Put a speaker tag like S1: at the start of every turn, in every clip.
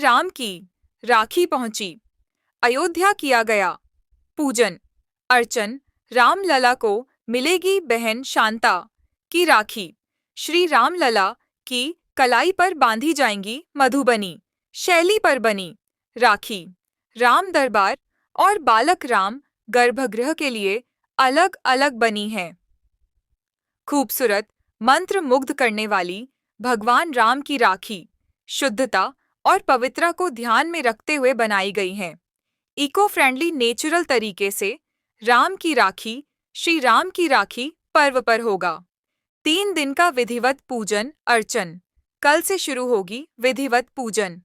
S1: राम की राखी पहुंची। अयोध्या किया गया पूजन अर्चन। राम लला को मिलेगी बहन शांता की राखी। श्री राम लला की कलाई पर बांधी जाएंगी मधुबनी शैली पर बनी राखी। राम दरबार और बालक राम गर्भगृह के लिए अलग अलग बनी है। खूबसूरत मंत्र मुग्ध करने वाली भगवान राम की राखी शुद्धता और पवित्रता को ध्यान में रखते हुए बनाई गई हैं। इको फ्रेंडली नेचुरल तरीके से राम की राखी श्री राम की राखी पर्व पर होगा। 3 दिन का विधिवत पूजन अर्चन। कल से शुरू होगी विधिवत पूजन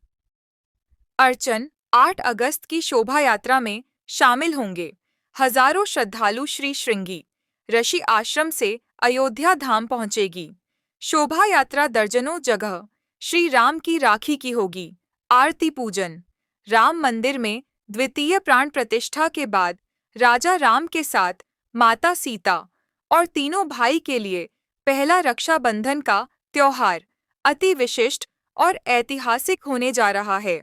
S1: अर्चन। 8 अगस्त की शोभा यात्रा में शामिल होंगे हजारों श्रद्धालु। श्री श्रृंगी ऋषि आश्रम से अयोध्या धाम पहुंचेगी। शोभा यात्रा दर्जनों जगह श्री राम की राखी की होगी। आरती पूजन। राम मंदिर में द्वितीय प्राण प्रतिष्ठा के बाद राजा राम के साथ माता सीता और तीनों भाई के लिए पहला रक्षाबंधन का त्योहार अति विशिष्ट और ऐतिहासिक होने जा रहा है।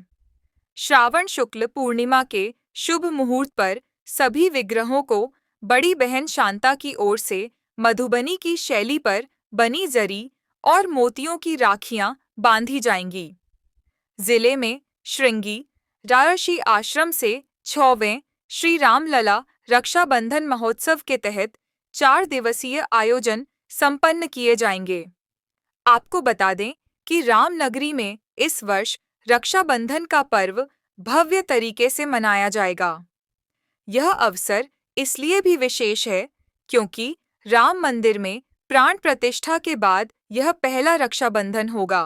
S1: श्रावण शुक्ल पूर्णिमा के शुभ मुहूर्त पर सभी विग्रहों को बड़ी बहन शांता की ओर से मधुबनी की शैली पर बनी जरी और मोतियों की राखियां बांधी जाएंगी। जिले में श्रृंगी ऋषि आश्रम से 6वें श्री रामलला रक्षाबंधन महोत्सव के तहत 4 दिवसीय आयोजन संपन्न किए जाएंगे। आपको बता दें कि रामनगरी में इस वर्ष रक्षाबंधन का पर्व भव्य तरीके से मनाया जाएगा। यह अवसर इसलिए भी विशेष है क्योंकि राम मंदिर में प्राण प्रतिष्ठा के बाद यह पहला रक्षाबंधन होगा।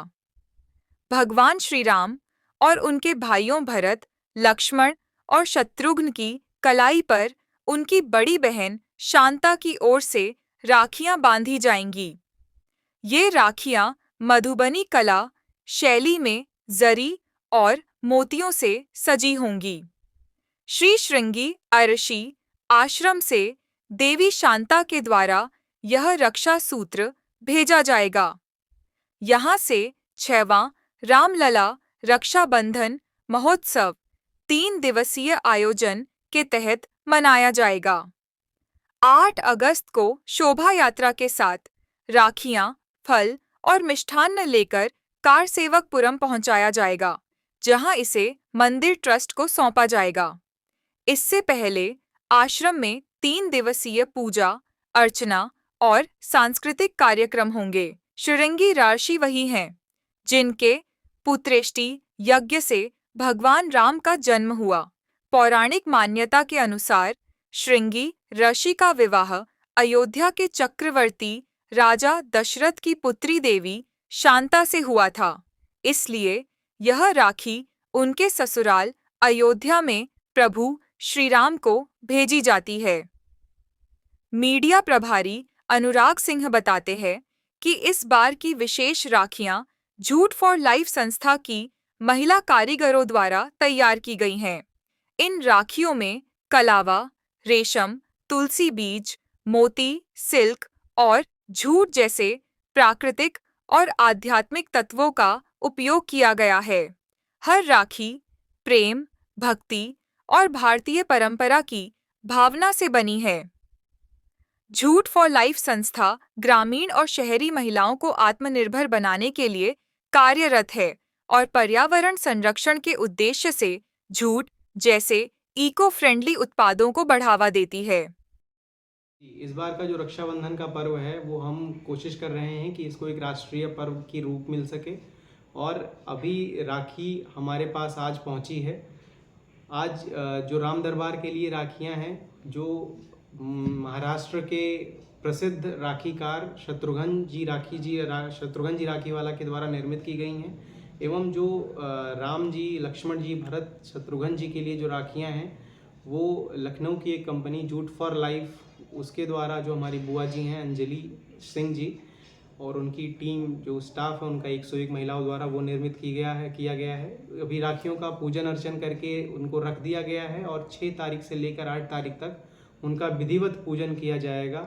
S1: भगवान श्री राम और उनके भाइयों भरत, लक्ष्मण और शत्रुघ्न की कलाई पर उनकी बड़ी बहन शांता की ओर से राखियां बांधी जाएंगी। ये राखियां मधुबनी कला शैली में जरी और मोतियों से सजी होंगी। श्री श्रृंगी ऋषि आश्रम से देवी शांता के द्वारा यह रक्षा सूत्र भेजा जाएगा। यहाँ से 6वां रामलला रक्षाबंधन महोत्सव 3 दिवसीय आयोजन के तहत मनाया जाएगा। 8 अगस्त को शोभा यात्रा के साथ राखियां, फल और मिष्ठान्न लेकर कारसेवकपुरम पहुंचाया जाएगा, जहां इसे मंदिर ट्रस्ट को सौंपा जाएगा। इससे पहले आश्रम में 3 दिवसीय पूजा अर्चना और सांस्कृतिक कार्यक्रम होंगे। श्रृंगी ऋषि वही हैं जिनके पुत्रेष्टि यज्ञ से भगवान राम का जन्म हुआ। पौराणिक मान्यता के अनुसार श्रृंगी ऋषि का विवाह अयोध्या के चक्रवर्ती राजा दशरथ की पुत्री देवी शांता से हुआ था, इसलिए यह राखी उनके ससुराल अयोध्या में प्रभु श्री राम को भेजी जाती है। मीडिया प्रभारी अनुराग सिंह बताते हैं कि इस बार की विशेष राखियां झूट फॉर लाइफ संस्था की महिला कारीगरों द्वारा तैयार की गई हैं। इन राखियों में कलावा, रेशम, तुलसी बीज, मोती, सिल्क और झूट जैसे प्राकृतिक और आध्यात्मिक तत्वों का उपयोग किया गया है। हर राखी प्रेम, भक्ति और भारतीय परंपरा की भावना से बनी है। झूट फॉर लाइफ संस्था ग्रामीण और शहरी महिलाओं को आत्मनिर्भर बनाने के लिए कार्यरत है और पर्यावरण संरक्षण के उद्देश्य से झूट जैसे इको फ्रेंडली उत्पादों को बढ़ावा देती है।
S2: इस बार का जो रक्षाबंधन का पर्व है वो हम कोशिश कर रहे हैं कि इसको एक राष्ट्रीय पर्व की रूप मिल सके, और अभी राखी हमारे पास आज पहुंची है। आज जो राम दरबार के लिए राखियां हैं, जो महाराष्ट्र के प्रसिद्ध राखीकार शत्रुघ्न जी राखीवाला के द्वारा निर्मित की गई हैं, एवं जो राम जी, लक्ष्मण जी, भरत, शत्रुघ्न जी के लिए जो राखियां हैं वो लखनऊ की एक कंपनी जूट फॉर लाइफ, उसके द्वारा जो हमारी बुआ जी हैं अंजलि सिंह जी और उनकी टीम, जो स्टाफ है उनका 101 महिलाओं द्वारा वो निर्मित किया गया है। अभी राखियों का पूजन अर्चन करके उनको रख दिया गया है और 6 तारीख से लेकर 8 तारीख तक उनका विधिवत पूजन किया जाएगा,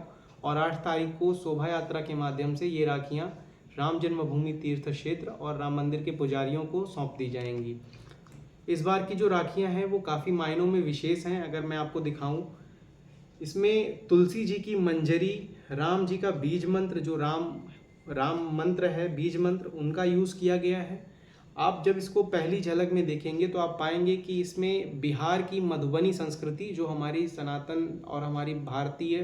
S2: और 8 तारीख को शोभा यात्रा के माध्यम से ये राखियाँ राम जन्मभूमि तीर्थ क्षेत्र और राम मंदिर के पुजारियों को सौंप दी जाएंगी। इस बार की जो राखियां हैं वो काफ़ी मायनों में विशेष हैं। अगर मैं आपको दिखाऊं, इसमें तुलसी जी की मंजरी, राम जी का बीज मंत्र, जो राम मंत्र है, बीज मंत्र, उनका यूज़ किया गया है। आप जब इसको पहली झलक में देखेंगे तो आप पाएंगे कि इसमें बिहार की मधुबनी संस्कृति, जो हमारी सनातन और हमारी भारतीय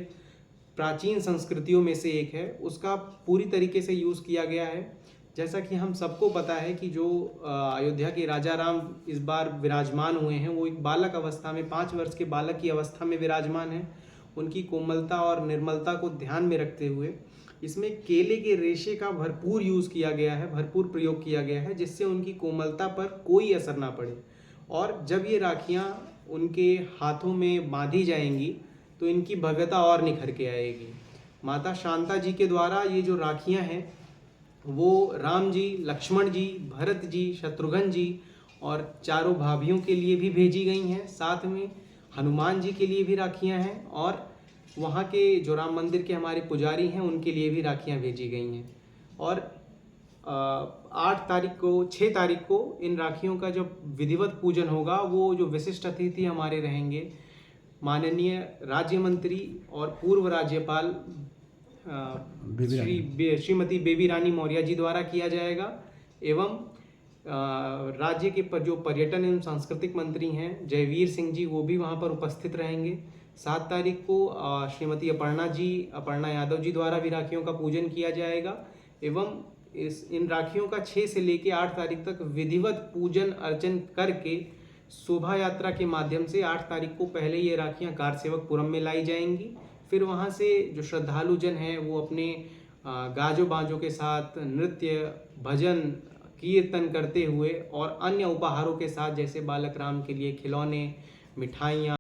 S2: प्राचीन संस्कृतियों में से एक है, उसका पूरी तरीके से यूज़ किया गया है। जैसा कि हम सबको पता है कि जो अयोध्या के राजा राम इस बार विराजमान हुए हैं, वो एक बालक अवस्था में, 5 वर्ष के बालक की अवस्था में विराजमान हैं। उनकी कोमलता और निर्मलता को ध्यान में रखते हुए इसमें केले के रेशे का भरपूर यूज़ किया गया है, भरपूर प्रयोग किया गया है, जिससे उनकी कोमलता पर कोई असर ना पड़े। और जब ये राखियाँ उनके हाथों में बांधी जाएंगी तो इनकी भव्यता और निखर के आएगी। माता शांता जी के द्वारा ये जो राखियाँ हैं वो राम जी, लक्ष्मण जी, भरत जी, शत्रुघ्न जी और चारों भाभियों के लिए भी भेजी गई हैं। साथ में हनुमान जी के लिए भी राखियां हैं और वहाँ के जो राम मंदिर के हमारे पुजारी हैं उनके लिए भी राखियां भेजी गई हैं। और 6 तारीख को इन राखियों का जब विधिवत पूजन होगा, वो जो विशिष्ट अतिथि हमारे रहेंगे, माननीय राज्य मंत्री और पूर्व राज्यपाल श्रीमती बेबी रानी मौर्य जी द्वारा किया जाएगा। एवं राज्य के जो पर्यटन एवं सांस्कृतिक मंत्री हैं जयवीर सिंह जी, वो भी वहाँ पर उपस्थित रहेंगे। 7 तारीख को श्रीमती अपर्णा यादव जी द्वारा भी राखियों का पूजन किया जाएगा। एवं इन राखियों का 6 से लेकर 8 तारीख तक विधिवत पूजन अर्चन करके शोभा यात्रा के माध्यम से 8 तारीख को पहले ये राखियाँ कारसेवकपुरम में लाई जाएंगी। फिर वहाँ से जो श्रद्धालु जन हैं वो अपने गाजो बाजों के साथ नृत्य, भजन, कीर्तन करते हुए और अन्य उपहारों के साथ, जैसे बालक राम के लिए खिलौने, मिठाइयाँ,